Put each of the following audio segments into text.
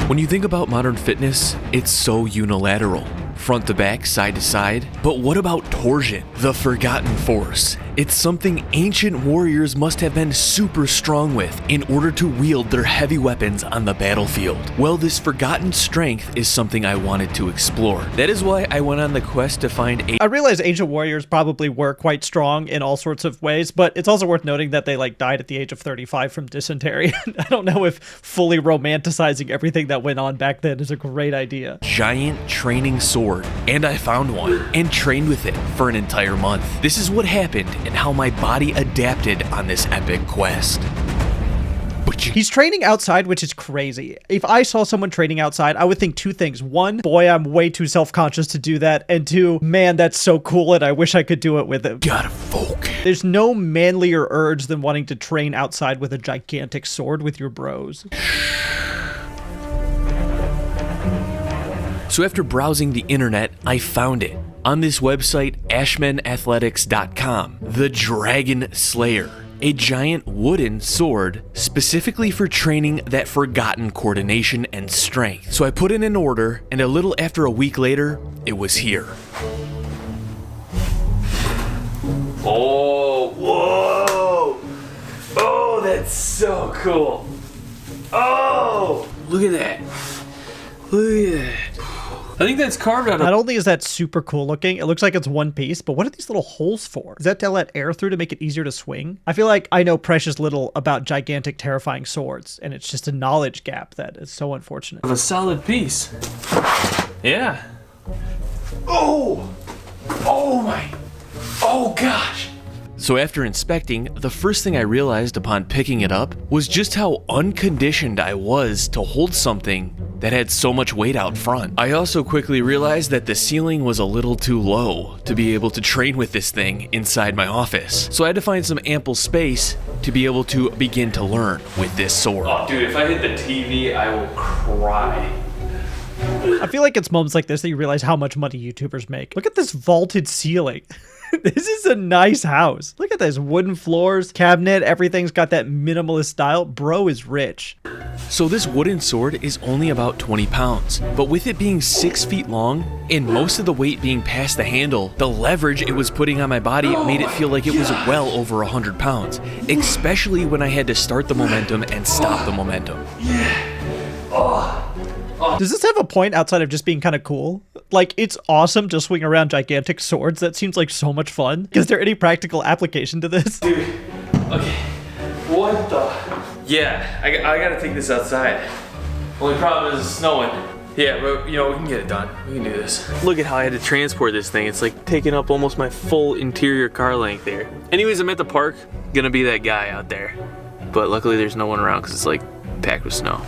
When you think about modern fitness, it's so unilateral. Front to back, side to side. But what about torsion? The forgotten force. It's something ancient warriors must have been super strong with in order to wield their heavy weapons on the battlefield. Well, this forgotten strength is something I wanted to explore. That is why I went on the quest to find a— I realize ancient warriors probably were quite strong in all sorts of ways, but it's also worth noting that they died at the age of 35 from dysentery. I don't know if fully romanticizing everything that went on back then is a great idea. Giant training sword, and I found one and trained with it for an entire month. This is what happened and how my body adapted on this epic quest. He's training outside, which is crazy. If I saw someone training outside, I would think two things. One, boy, I'm way too self-conscious to do that. And two, man, that's so cool and I wish I could do it with him. Gotta focus. There's no manlier urge than wanting to train outside with a gigantic sword with your bros. So after browsing the internet, I found it. On this website, ashmanathletics.com, the Dragon Slayer, a giant wooden sword specifically for training that forgotten coordination and strength. So I put in an order, and a little after a week later, it was here. Oh, whoa! Oh, that's so cool. Oh, look at that. Look at that. I think that's carved out of— Not only is that super cool looking, it looks like it's one piece, but what are these little holes for? Is that to let air through to make it easier to swing? I feel like I know precious little about gigantic, terrifying swords, and it's just a knowledge gap that is so unfortunate. Of a solid piece. Yeah. Oh! Oh my! Oh gosh! So after inspecting, the first thing I realized upon picking it up was just how unconditioned I was to hold something that had so much weight out front. I also quickly realized that the ceiling was a little too low to be able to train with this thing inside my office. So I had to find some ample space to be able to begin to learn with this sword. Oh dude, if I hit the TV, I will cry. I feel like it's moments like this that you realize how much money YouTubers make. Look at this vaulted ceiling. This is a nice house. Look at this, wooden floors, cabinet, everything's got that minimalist style. Bro is rich. So this wooden sword is only about 20 pounds, but with it being 6 feet long and most of the weight being past the handle, the leverage it was putting on my body made it feel like it was well over 100 pounds, especially when I had to start the momentum and stop the momentum. Does this have a point outside of just being kind of cool? Like, it's awesome to swing around gigantic swords. That seems like so much fun. Is there any practical application to this? Dude, okay, what the? Yeah, I gotta take this outside. Only problem is it's snowing. Yeah, but you know, we can get it done. We can do this. Look at how I had to transport this thing. It's like taking up almost my full interior car length there. Anyways, I'm at the park, gonna be that guy out there. But luckily there's no one around because it's like packed with snow.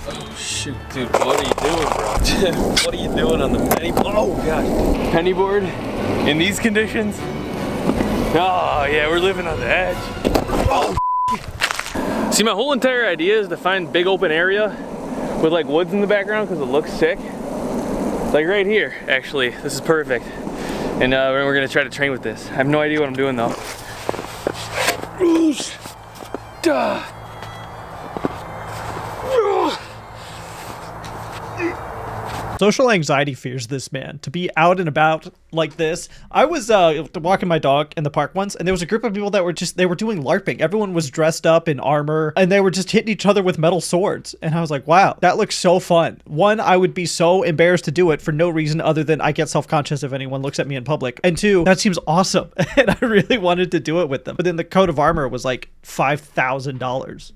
Oh shoot, dude, what are you doing, bro? What are you doing on the penny board? Oh gosh. Penny board in these conditions? Oh yeah, we're living on the edge. Oh, see, my whole entire idea is to find big open area with like woods in the background because it looks sick. Like right here, actually, this is perfect. And we're gonna try to train with this. I have no idea what I'm doing though. Duh. Social anxiety fears this man to be out and about like this. I was walking my dog in the park once, and there was a group of people that were they were doing LARPing. Everyone was dressed up in armor, and they were just hitting each other with metal swords. And I was like, wow, that looks so fun. One, I would be so embarrassed to do it for no reason other than I get self-conscious if anyone looks at me in public. And two, that seems awesome. And I really wanted to do it with them. But then the coat of armor was like $5,000.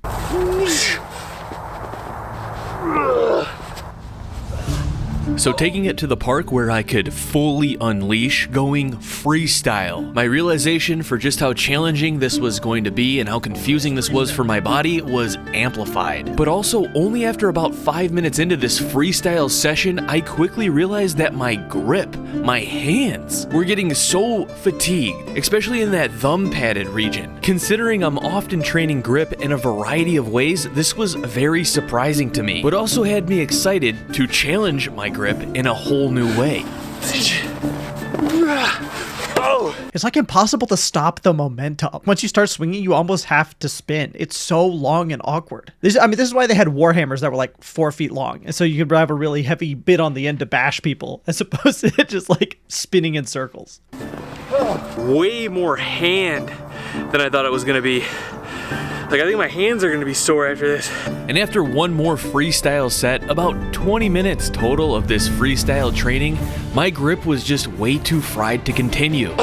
So taking it to the park where I could fully unleash, going freestyle. My realization for just how challenging this was going to be and how confusing this was for my body was amplified. But also, only after about 5 minutes into this freestyle session, I quickly realized that my grip, my hands, were getting so fatigued, especially in that thumb-padded region. Considering I'm often training grip in a variety of ways, this was very surprising to me, but also had me excited to challenge my grip in a whole new way. Oh! It's like impossible to stop the momentum. Once you start swinging, you almost have to spin. It's so long and awkward. This is why they had warhammers that were like 4 feet long. And so you could have a really heavy bit on the end to bash people as opposed to just like spinning in circles. Way more hand than I thought it was gonna be. Like, I think my hands are gonna be sore after this. And after one more freestyle set, about 20 minutes total of this freestyle training, my grip was just way too fried to continue.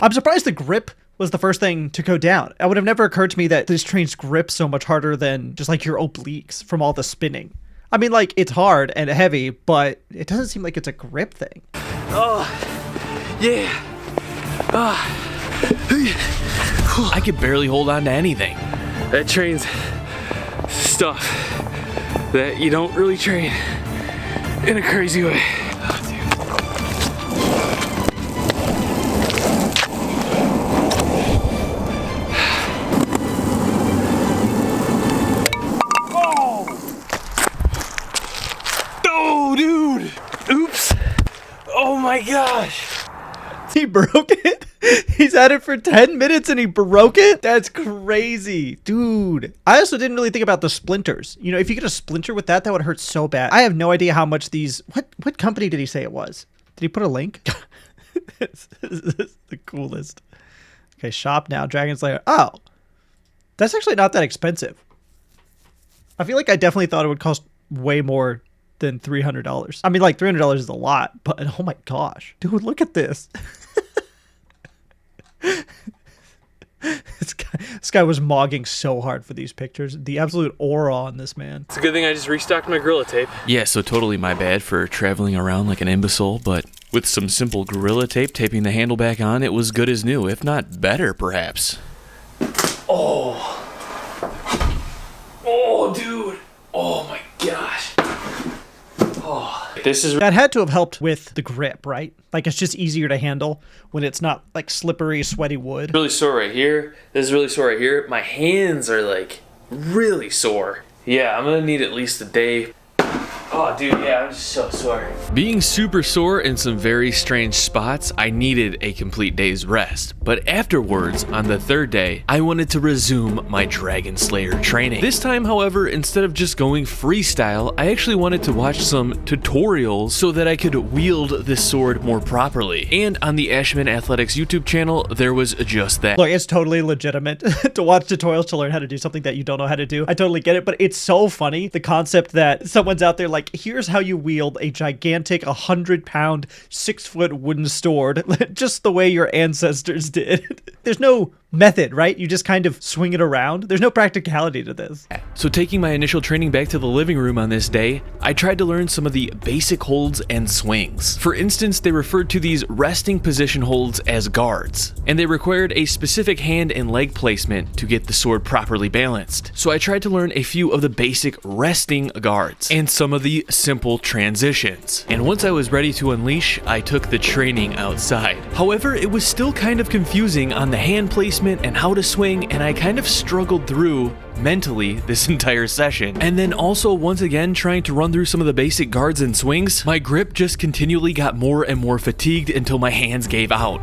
I'm surprised the grip was the first thing to go down. It would have never occurred to me that this trains grip so much harder than just like your obliques from all the spinning. I mean, like, it's hard and heavy, but it doesn't seem like it's a grip thing. Oh, yeah. I could barely hold on to anything. That trains stuff that you don't really train in a crazy way. Oh, dude! Oops! Oh my gosh! He broke it? He's at it for 10 minutes and he broke it? That's crazy. Dude. I also didn't really think about the splinters. You know, if you get a splinter with that, that would hurt so bad. I have no idea how much these... What company did he say it was? Did he put a link? This is the coolest. Okay, shop now. Dragon Slayer. Oh. That's actually not that expensive. I feel like I definitely thought it would cost way more than $300. I mean, like, $300 is a lot, but oh my gosh. Dude, look at this. This guy was mogging so hard for these pictures. The absolute aura on this man. It's a good thing I just restocked my Gorilla Tape. Yeah, so totally my bad for traveling around like an imbecile, but with some simple Gorilla Tape taping the handle back on, it was good as new, if not better, perhaps. Oh. Oh, dude. Oh my gosh. Oh. That had to have helped with the grip, right? Like, it's just easier to handle when it's not like slippery, sweaty wood. Really sore right here. This is really sore right here. My hands are like really sore. Yeah, I'm gonna need at least a day. Oh, dude, yeah, I'm just so sore. Being super sore in some very strange spots, I needed a complete day's rest. But afterwards, on the third day, I wanted to resume my Dragon Slayer training. This time, however, instead of just going freestyle, I actually wanted to watch some tutorials so that I could wield this sword more properly. And on the Ashman Athletics YouTube channel, there was just that. Look, it's totally legitimate to watch tutorials to learn how to do something that you don't know how to do. I totally get it, but it's so funny, the concept that someone's out there like, here's how you wield a gigantic 100-pound, 6-foot wooden sword, just the way your ancestors did. There's no method, right? You just kind of swing it around. There's no practicality to this. So taking my initial training back to the living room on this day, I tried to learn some of the basic holds and swings. For instance, they referred to these resting position holds as guards, and they required a specific hand and leg placement to get the sword properly balanced. So I tried to learn a few of the basic resting guards and some of the simple transitions. And once I was ready to unleash, I took the training outside. However, it was still kind of confusing on the hand placement and how to swing, and I kind of struggled through mentally this entire session. And then also, once again, trying to run through some of the basic guards and swings, my grip just continually got more and more fatigued until my hands gave out.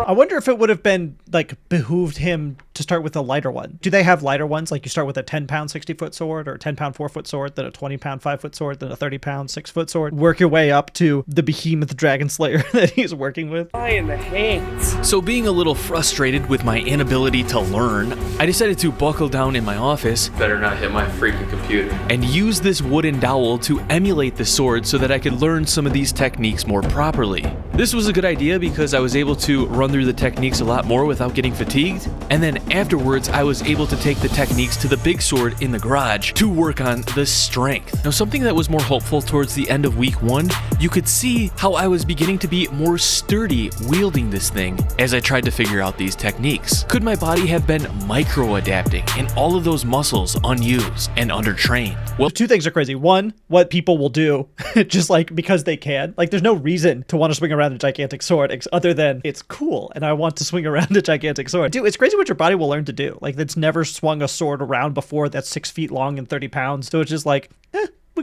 I wonder if it would have been like behooved him to start with a lighter one. Do they have lighter ones? Like you start with a 10-pound 60-foot sword, or a 10-pound 4-foot sword, then a 20-pound 5-foot sword, then a 30-pound 6-foot sword. Work your way up to the behemoth Dragon Slayer that he's working with. In the hands. So being a little frustrated with my inability to learn, I decided to buckle down in my office. Better not hit my freaking computer. And use this wooden dowel to emulate the sword so that I could learn some of these techniques more properly. This was a good idea because I was able to run through the techniques a lot more without getting fatigued, and then afterwards I was able to take the techniques to the big sword in the garage to work on the strength. Now, something that was more helpful towards the end of week 1, you could see how I was beginning to be more sturdy wielding this thing as I tried to figure out these techniques. Could my body have been micro-adapting and all of those muscles unused and undertrained? Well, two things are crazy. One, what people will do just like because they can. Like, there's no reason to want to swing around a gigantic sword other than it's cool and I want to swing around a gigantic sword. Dude, it's crazy what your body will learn to do. Like, it's never swung a sword around before that's 6 feet long and 30 pounds. So it's just like,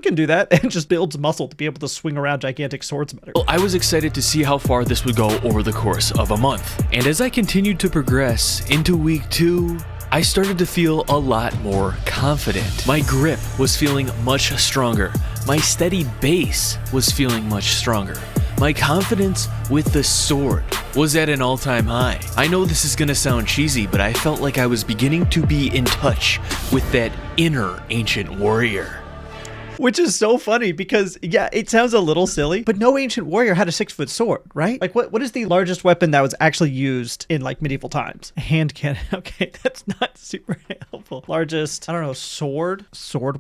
can do that, and just builds muscle to be able to swing around gigantic swords better. Well, I was excited to see how far this would go over the course of a month. And as I continued to progress into week 2, I started to feel a lot more confident. My grip was feeling much stronger. My steady base was feeling much stronger. My confidence with the sword was at an all-time high. I know this is gonna sound cheesy, but I felt like I was beginning to be in touch with that inner ancient warrior. Which is so funny because, yeah, it sounds a little silly, but no ancient warrior had a 6-foot sword, right? Like, what is the largest weapon that was actually used in, like, medieval times? A hand cannon. Okay, that's not super helpful. Largest, I don't know, sword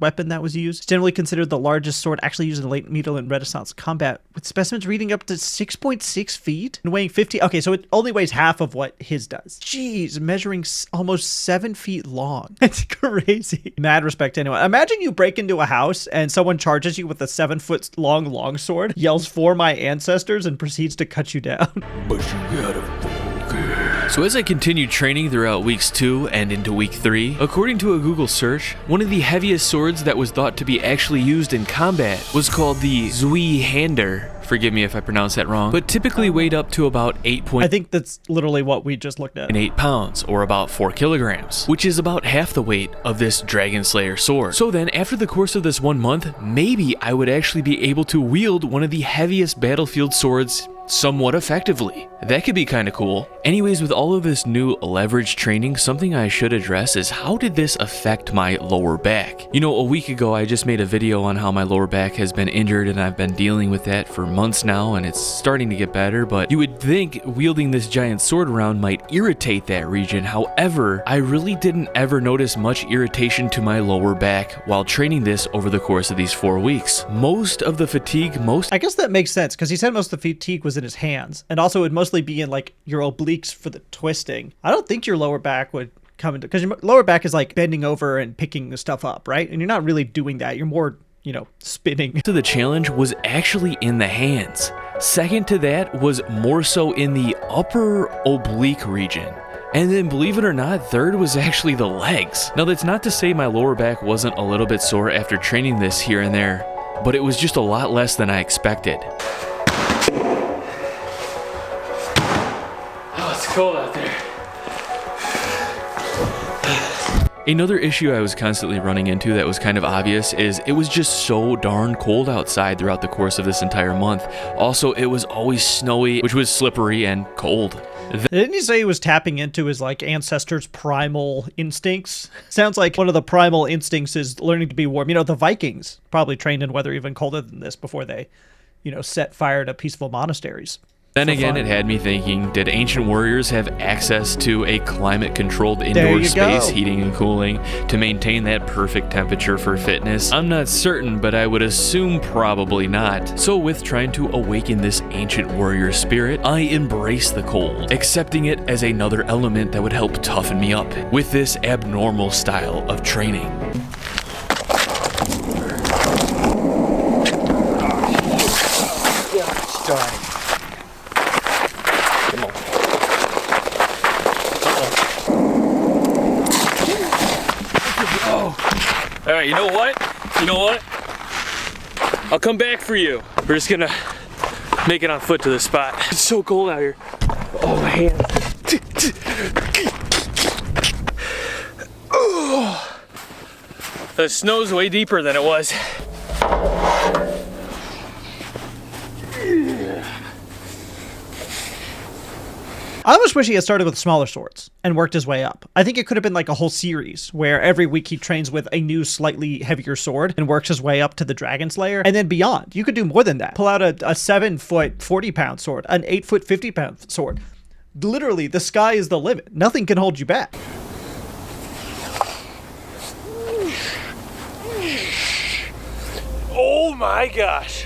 weapon that was used. It's generally considered the largest sword actually used in late medieval and Renaissance combat, with specimens reading up to 6.6 feet and weighing 50. Okay, so it only weighs half of what his does. Jeez, measuring almost 7 feet long. That's crazy. Mad respect to anyone. Imagine you break into a house and someone charges you with a 7-foot long longsword, yells "for my ancestors," and proceeds to cut you down. But you gotta focus. So as I continued training throughout weeks 2 and into week 3, according to a Google search, one of the heaviest swords that was thought to be actually used in combat was called the Zweihander. Forgive me if I pronounce that wrong, but typically weighed up to about 8 I think that's literally what we just looked at. 8 pounds, or about 4 kilograms, which is about half the weight of this Dragon Slayer sword. So then, after the course of this 1 month, maybe I would actually be able to wield one of the heaviest battlefield swords somewhat effectively. That could be kind of cool. Anyways, with all of this new leverage training, something I should address is how did this affect my lower back? You know, a week ago I just made a video on how my lower back has been injured and I've been dealing with that for months now and it's starting to get better, but you would think wielding this giant sword around might irritate that region. However, I really didn't ever notice much irritation to my lower back while training this over the course of these 4 weeks. Most of the fatigue, I guess that makes sense because he said most of the fatigue was in his hands, and also it would mostly be in like your obliques for the twisting. I don't think your lower back would come into, because your lower back is like bending over and picking the stuff up, right? And you're not really doing that. You're more, you know, spinning. So the challenge was actually in the hands. Second to that was more so in the upper oblique region. And then, believe it or not, third was actually the legs. Now, that's not to say my lower back wasn't a little bit sore after training this here and there, but it was just a lot less than I expected. Oh, it's cold out there. Another issue I was constantly running into that was kind of obvious is it was just so darn cold outside throughout the course of this entire month. Also, it was always snowy, which was slippery and cold. Didn't he say he was tapping into his like ancestors' primal instincts? Sounds like one of the primal instincts is learning to be warm. You know, the Vikings probably trained in weather even colder than this before they, you know, set fire to peaceful monasteries. Then again, it had me thinking, did ancient warriors have access to a climate-controlled indoor space, heating and cooling, to maintain that perfect temperature for fitness? I'm not certain, but I would assume probably not. So with trying to awaken this ancient warrior spirit, I embrace the cold, accepting it as another element that would help toughen me up with this abnormal style of training. All right, you know what? I'll come back for you. We're just gonna make it on foot to the spot. It's so cold out here. Oh, my hand. Oh. The snow's way deeper than it was. I almost wish he had started with smaller swords and worked his way up. I think it could have been like a whole series where every week he trains with a new, slightly heavier sword and works his way up to the Dragon Slayer and then beyond. You could do more than that. Pull out a 7-foot, 40-pound sword, an 8-foot, 50-pound sword. Literally, the sky is the limit. Nothing can hold you back. Oh my gosh.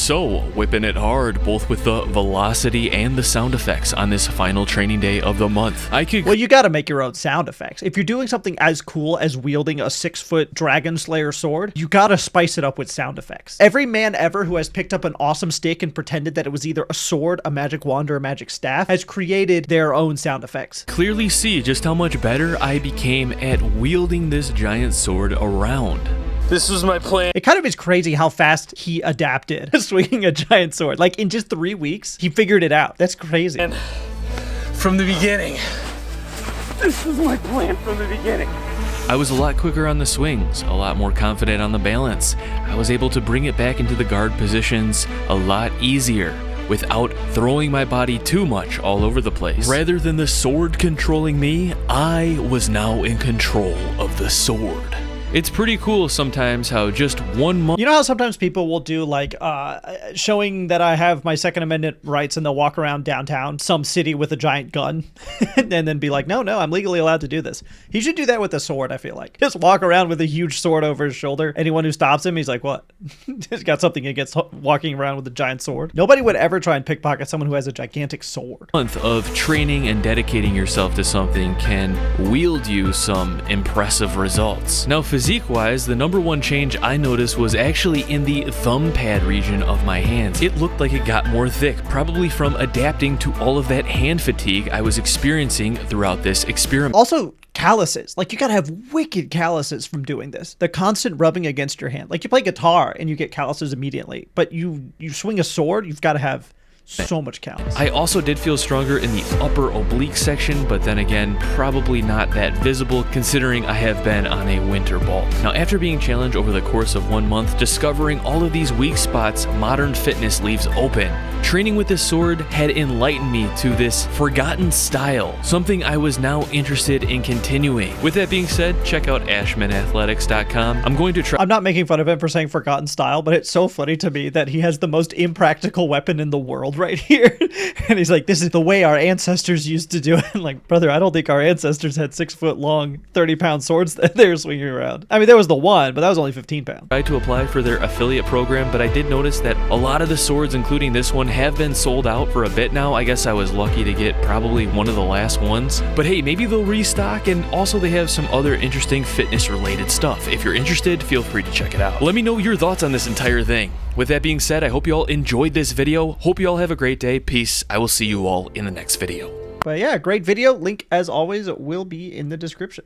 So, whipping it hard, both with the velocity and the sound effects on this final training day of the month. Well, you gotta make your own sound effects. If you're doing something as cool as wielding a 6-foot dragon slayer sword, you gotta spice it up with sound effects. Every man ever who has picked up an awesome stick and pretended that it was either a sword, a magic wand, or a magic staff has created their own sound effects. Clearly see just how much better I became at wielding this giant sword around. This was my plan. It kind of is crazy how fast he adapted to swinging a giant sword. Like, in just 3 weeks, he figured it out. That's crazy. And from the beginning, this was my plan from the beginning. I was a lot quicker on the swings, a lot more confident on the balance. I was able to bring it back into the guard positions a lot easier, without throwing my body too much all over the place. Rather than the sword controlling me, I was now in control of the sword. It's pretty cool sometimes how just 1 month. You know how sometimes people will do like showing that I have my Second Amendment rights and they'll walk around downtown, some city with a giant gun and then be like, no, I'm legally allowed to do this. He should do that with a sword, I feel like. Just walk around with a huge sword over his shoulder. Anyone who stops him, he's like, what? He's got something against walking around with a giant sword. Nobody would ever try and pickpocket someone who has a gigantic sword. Month of training and dedicating yourself to something can wield you some impressive results. Now, physique-wise, the #1 change I noticed was actually in the thumb pad region of my hands. It looked like it got more thick, probably from adapting to all of that hand fatigue I was experiencing throughout this experiment. Also, calluses. Like, you gotta have wicked calluses from doing this. The constant rubbing against your hand. Like, you play guitar and you get calluses immediately, but you swing a sword, you've got to have so much callus. I also did feel stronger in the upper oblique section, but then again, probably not that visible considering I have been on a winter ball. Now, after being challenged over the course of 1 month, discovering all of these weak spots modern fitness leaves open, training with this sword had enlightened me to this forgotten style, something I was now interested in continuing. With that being said, check out ashmanathletics.com. I'm going to try. I'm not making fun of him for saying forgotten style, but it's so funny to me that he has the most impractical weapon in the world right here. And he's like, this is the way our ancestors used to do it. I'm like, brother, I don't think our ancestors had 6-foot long, 30-pound swords that they were swinging around. I mean, there was the one, but that was only 15 pounds. I tried to apply for their affiliate program, but I did notice that a lot of the swords, including this one, have been sold out for a bit now. I guess I was lucky to get probably one of the last ones. But hey, maybe they'll restock, and also they have some other interesting fitness-related stuff. If you're interested, feel free to check it out. Let me know your thoughts on this entire thing. With that being said, I hope you all enjoyed this video. Hope you all have a great day. Peace. I will see you all in the next video. But yeah, great video. Link, as always, will be in the description.